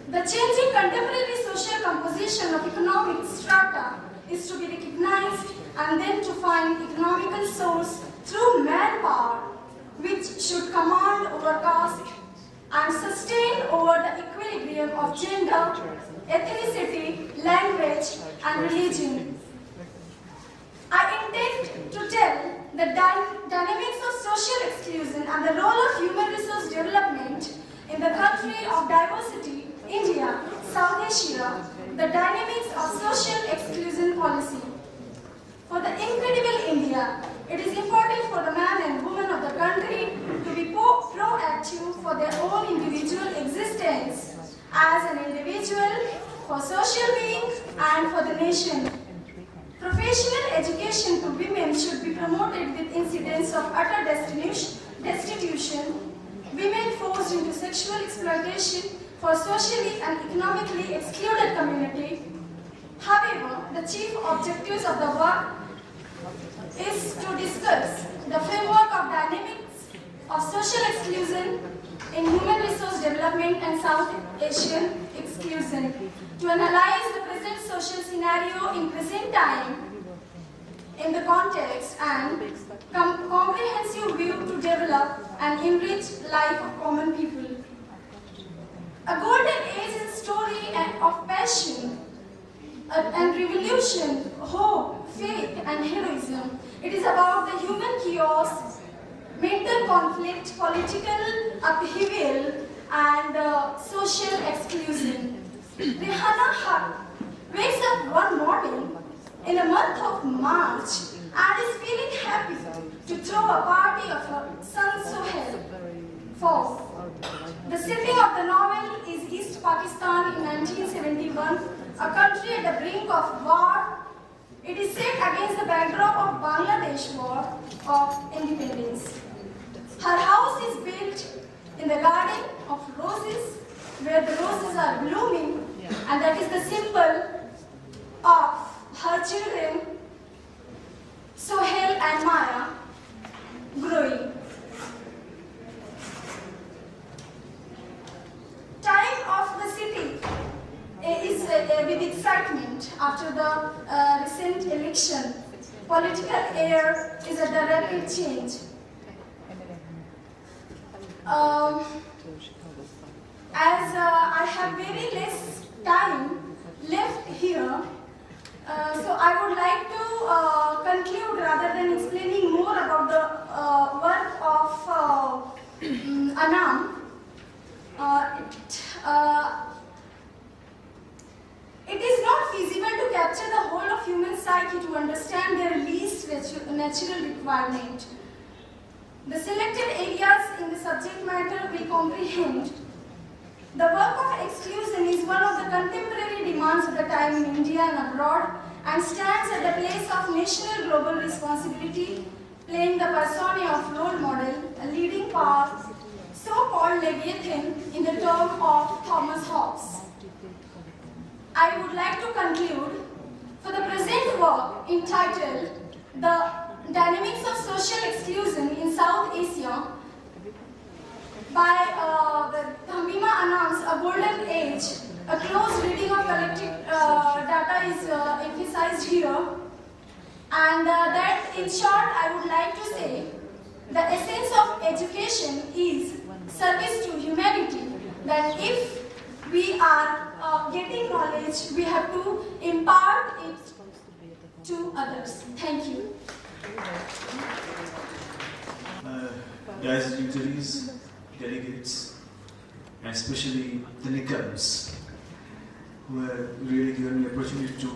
The changing contemporary social composition of economic strata is to be recognized and then to find economical source through manpower, which should command over caste and sustain over the equilibrium of gender, ethnicity, language, and religion. I intend to tell the dynamics of social exclusion and the role of human resource development in the country of diversity, India, South Asia, the dynamics of social exclusion policy. For the incredible India, it is important for the man and woman of the country to be proactive for their own individual existence as an individual, for social being, and for the nation. Professional education to women should be promoted with incidents of utter destitution, women forced into sexual exploitation for socially and economically excluded community. However, the chief objectives of the work is to discuss the framework of dynamics of social exclusion in human resource development and South Asian exclusion, to analyze the present social scenario in present time in the context and comprehensive view to develop and enrich life of common people. A golden age is a story of passion and revolution, hope, faith, and heroism. It is about the human chaos, mental conflict, political upheaval, and social exclusion. Rihanna Haq wakes up one morning in the month of March and is feeling happy to throw a party of her son Sohail for. The setting of the novel is East Pakistan in 1971, a country at the brink of war. It is set against the backdrop of Bangladesh War of Independence. Her house is built in the garden of roses, where the roses are blooming, and that is the symbol of her children, Sohail and Maya, growing. Time of the city is with excitement after the recent election. Political air is at the rapid change. As I have very less time left here, so I would like to conclude rather than explaining more about the work of Anam. It is not feasible to capture the whole of human psyche to understand their least natural requirement. The selected areas in the subject matter we comprehend. The work of exclusion is one of the contemporary demands of the time in India and abroad, and stands at the place of national global responsibility, playing the persona of role model, a leading power, so-called Leviathan in the term of Thomas Hobbes. I would like to conclude for the present work entitled The Dynamics of Social Exclusion in South Asia by Thamima Anam's A Golden Age. A close reading of collected data is emphasized here, and that in short I would like to say the essence of education is service to humanity, that if we are getting knowledge, we have to impart it to others. Thank you. Guys, dignitaries, delegates, and especially the newcomers who have really given me the opportunity to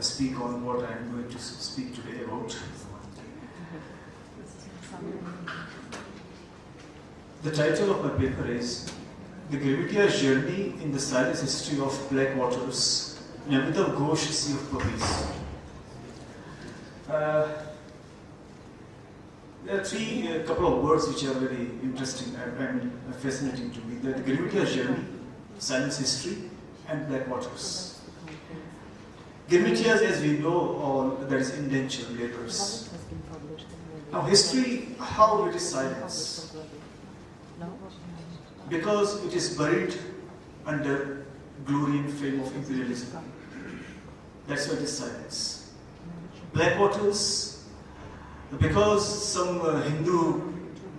speak on what I am going to speak today about. The title of my paper is The Gravitious Journey in the Silent History of Black Waters in Amitav Ghosh Sea of Puppies. There are a couple of words which are very interesting and fascinating to me. The Gravitious Journey, Silent History, and Black Waters. Gravitious, as we know, all that is indentured labors. Now history, how it is silence? Because it is buried under glory and fame of imperialism. That's why it is silence. Blackwaters, because some Hindu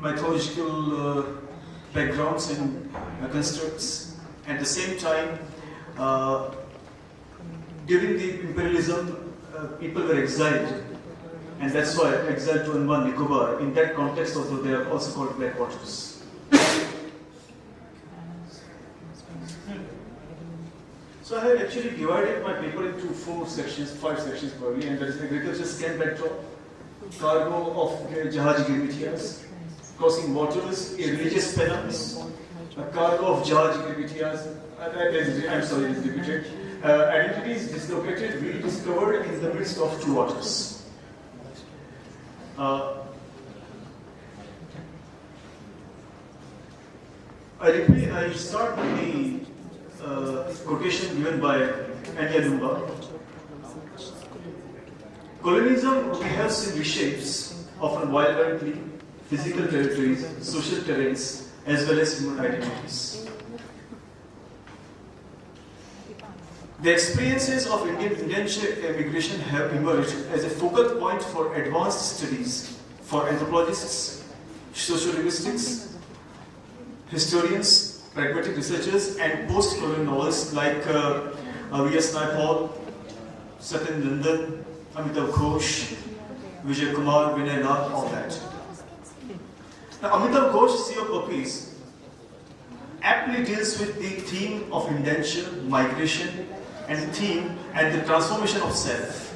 mythological backgrounds and constructs, at the same time, during the imperialism, people were exiled, and that's why exiled to Andaman Nicobar. In that context, also they are also called blackwaters. So I have actually divided my paper into 5 sections probably, and there is agriculture scan backdrop, cargo of Jahaji Girmitiyas, crossing waters, a religious penance, a cargo of Jahaji Girmitiyas, I'm sorry, it's repeated. Identities dislocated, rediscovered in the midst of 2 waters. I start with the quotation given by Anya Lumba. Colonialism behaves in reshapes, often violently, physical territories, social terrains, as well as human identities. The experiences of Indian immigration have emerged as a focal point for advanced studies for anthropologists, sociolinguistics, historians, pragmatic researchers, and post-colonial novelists like V.S. Naipaul, Satyan Nandan, Amitav Ghosh, Vijay Kumar, Vinay Nath, all that. Now, Amitav Ghosh, Sea of Puppies, aptly deals with the theme of indenture, migration, and the transformation of self.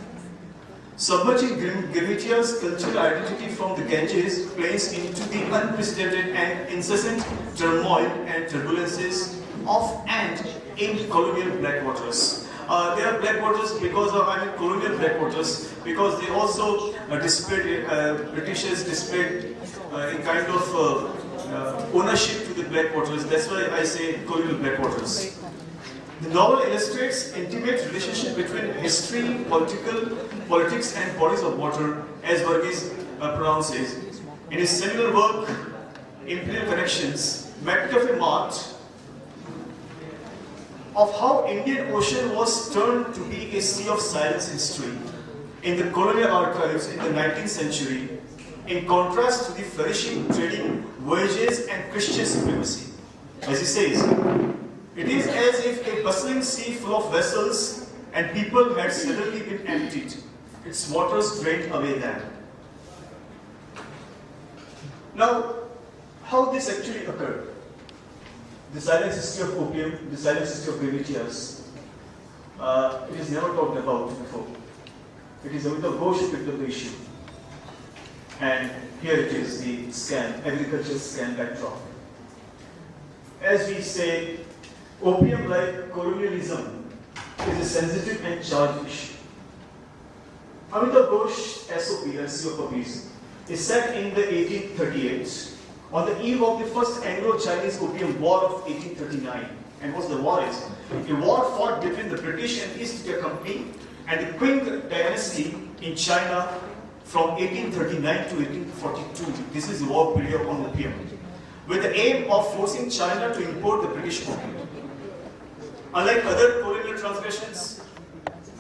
Submerging Girmitia's cultural identity from the Ganges plays into the unprecedented and incessant turmoil and turbulences of and in colonial blackwaters. They are blackwaters because of, colonial blackwaters, because they also displayed, Britishers displayed a kind of ownership to the blackwaters. That's why I say colonial blackwaters. The novel illustrates intimate relationship between history, politics, and bodies of water, as Varghese pronounces. In his seminal work, Imperial Connections, McDuffie marked of how Indian Ocean was turned to be a sea of silence history in the colonial archives in the 19th century, in contrast to the flourishing trading voyages and Christian supremacy. As he says, it is as if a bustling sea full of vessels and people had suddenly been emptied, its waters drained away them. Now, how this actually occurred? The silent history of opium, the silent history of Girmitias, it is never talked about before. It is Amitav Ghosh who picked up the issue. And here it is, the scan, agricultural scan backdrop. As we say, opium, like colonialism, is a sensitive and charged issue. Amitav Ghosh, SOP, Sea of Puppies, is set in the 1838, on the eve of the First Anglo-Chinese Opium War of 1839. And what the war is? A war fought between the British and East India Company and the Qing dynasty in China from 1839 to 1842. This is the war period on opium, with the aim of forcing China to import the British opium. Unlike other colonial transgressions,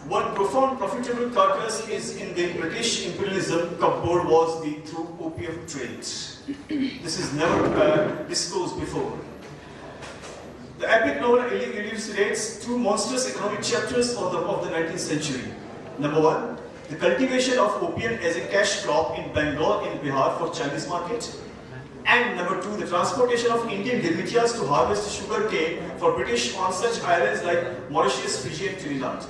one profound profitable carcass is in the British imperialism cupboard was the through opium trade. This is never disclosed before. The epic novel illustrates 2 monstrous economic chapters of the 19th century. Number 1, the cultivation of opium as a cash crop in Bengal and Bihar for Chinese market. And number 2, the transportation of Indian Girmitias to harvest sugar cane for British on such islands like Mauritius, Fiji, and Trinidad.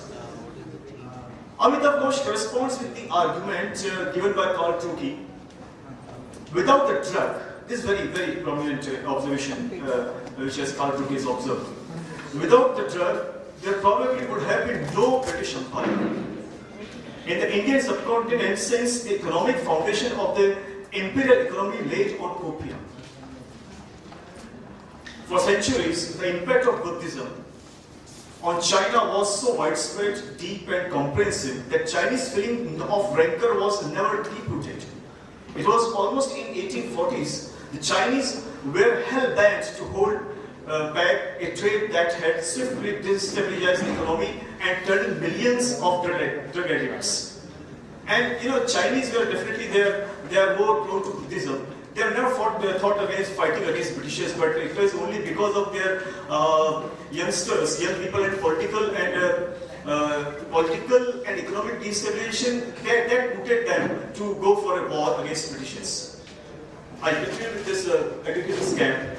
Amitav Ghosh corresponds with the argument given by Karl Truke. Without the drug, this is very, very prominent observation which has Karl Truke has observed. Without the drug, there probably would have been no British Empire. In the Indian subcontinent, since the economic foundation of the imperial economy laid on opium. For centuries, the impact of Buddhism on China was so widespread, deep and comprehensive that Chinese feeling of rancor was never deep-rooted. It was almost in 1840s, the Chinese were hell-bent to hold back a trade that had swiftly destabilized the economy and turned millions of drug addicts. And Chinese were definitely they are more prone to Buddhism. They have never thought against fighting against Britishers, but it was only because of their young people and political and economic destabilization that rooted them to go for a war against Britishers. I continue with this agricultural scam.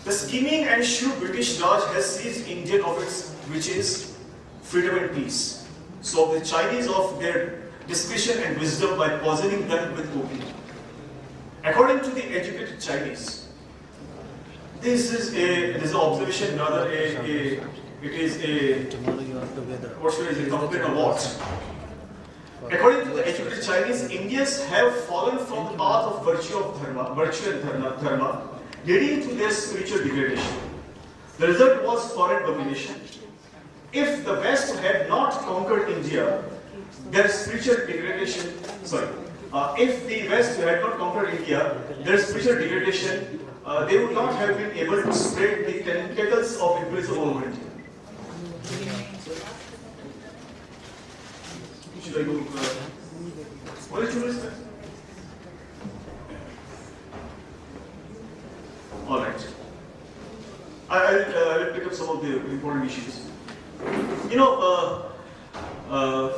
The scheming and shrewd British Raj has seized India of its riches, freedom and peace. So the Chinese of their discretion and wisdom by poisoning them with opium. According to the educated Chinese, this is an observation, rather it is a complaint of what? According to the educated Chinese, Indians have fallen from the path of virtue and dharma, leading to their spiritual degradation. The result was foreign domination. If the West had not conquered India, their spiritual degradation, if the West had not conquered India, their spiritual degradation, they would not have been able to spread the tentacles of Hinduism over India. Should I go? What is your list? All right. I will pick up some of the important issues.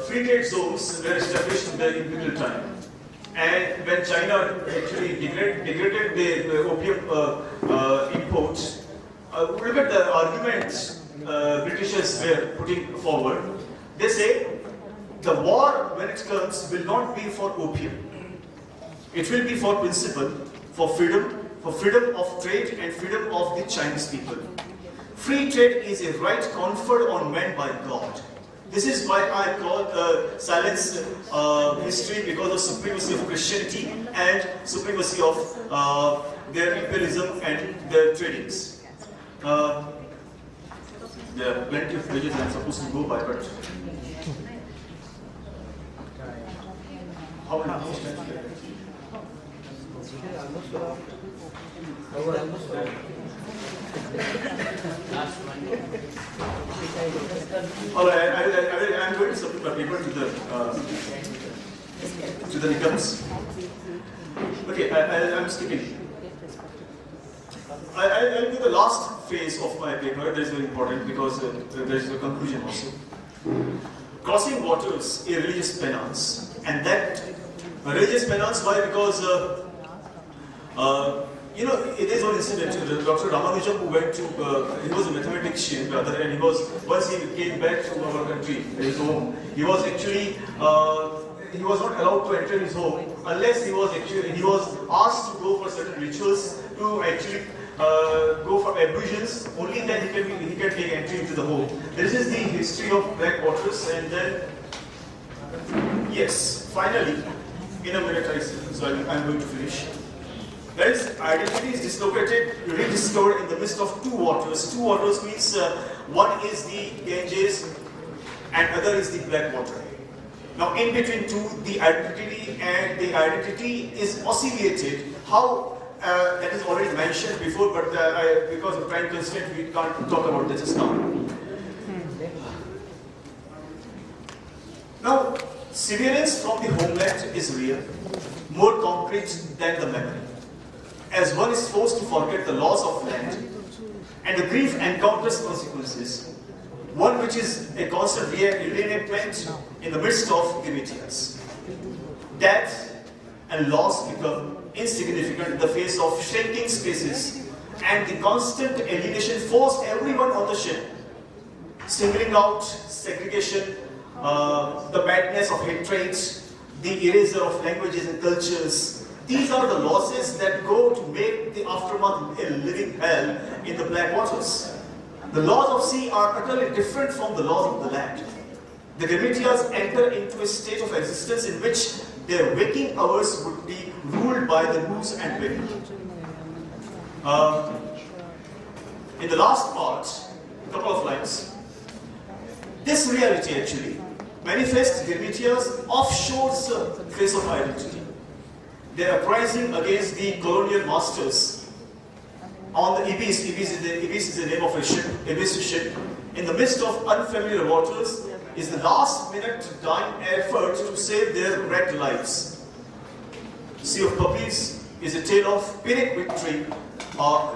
Free trade zones were established in the imperial time. And when China actually degraded the opium imports, look at the arguments Britishers were putting forward. They say the war, when it comes, will not be for opium. It will be for principle, for freedom of trade and freedom of the Chinese people. Free trade is a right conferred on man by God. This is why I call silence history, because of supremacy of Christianity and supremacy of their imperialism and their tradings. There are plenty of pages I'm supposed to go by, but how many pages can I All right, I'm going to submit my paper to the Nichols. Okay, I'm skipping. I'll do the last phase of my paper. That is very important because there is a conclusion also. Crossing waters, a religious penance, and that religious penance. Why? Because it is one incident. Dr. Ramanujan, who went to, he was a mathematician rather, and once he came back to our country, his home, he was actually, he was not allowed to enter his home unless he was asked to go for certain rituals, to actually go for ablutions. Only then he can take entry into the home. This is the history of black waters, and then, yes, finally, in a minute, I'm going to finish. Hence, identity is dislocated, rediscovered in the midst of two waters. Two waters means one is the Ganges and other is the black water. Now, in between two, the identity is oscillated. How? That is already mentioned before, but because of time constraint, we can't talk about this just now. Now, severance from the homeland is real, more concrete than the memory. As one is forced to forget the loss of land, and the grief encounters consequences, one which is a constant reenactment in the midst of grievances. Death and loss become insignificant in the face of shrinking spaces, and the constant alienation forced everyone on the ship, singling out segregation, the madness of hatred, the erasure of languages and cultures. These are the losses that go to make the aftermath a living hell in the black waters. The laws of sea are utterly different from the laws of the land. The Grimitias enter into a state of existence in which their waking hours would be ruled by the moose and wind. In the last part, a couple of lines. This reality actually manifests Grimitia's offshore face of identity. Their uprising against the colonial masters on the Ibis. Ibis is the name of a ship, Ibis ship. In the midst of unfamiliar waters is the last minute dying effort to save their wrecked lives. Sea of Puppies is a tale of Pyrrhic victory,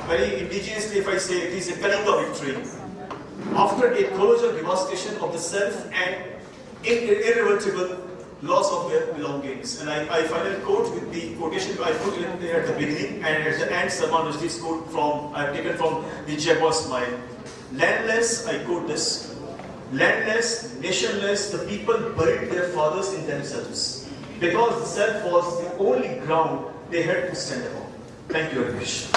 very indigenously if I say it is a Kalinga victory. After a colossal devastation of the self and irreversible loss of their belongings. And I finally quote with the quotation I put in there at the beginning, and at the end Salman Rushdie's quote I've taken from the Jaguar Smile. Landless, I quote this, landless, nationless, the people buried their fathers in themselves, because the self was the only ground they had to stand upon. Thank you very much.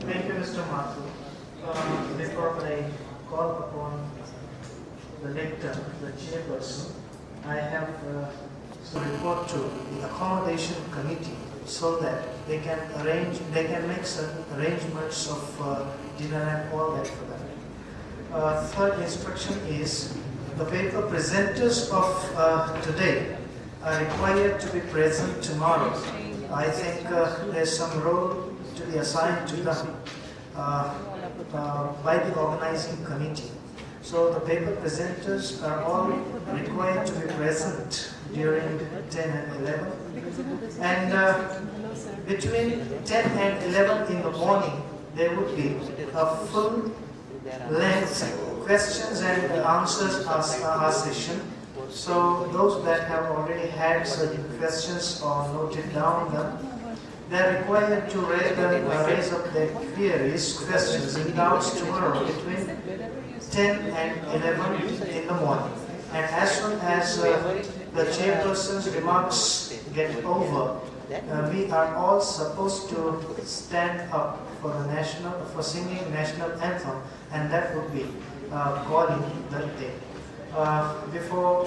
Thank you, Mr. Mathu. Before I call upon the lecturer, the chairperson, I have to report to the accommodation committee so that they can make certain arrangements of dinner and all that for them. Third instruction is the paper presenters of today are required to be present tomorrow. I think there's some role to be assigned to them by the organizing committee. So the paper presenters are all required to be present during 10 and 11. And between 10 and 11 in the morning, there would be a full length questions and answers session. So those that have already had certain questions or noted down them, they are required to raise up their queries, questions and doubts tomorrow between 10 and 11 in the morning. And as soon as the chairperson's remarks get over, we are all supposed to stand up for singing national anthem, and that would be calling the day. Before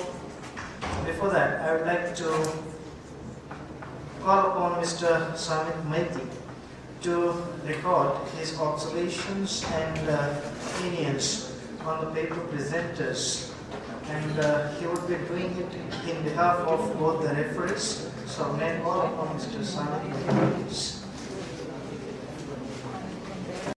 that, I would like to call upon Mr. Samit Maiti to record his observations and opinions on the paper presenters, and he would be doing it in behalf of both the referees. So may I call upon Mr. Samit Maiti, please.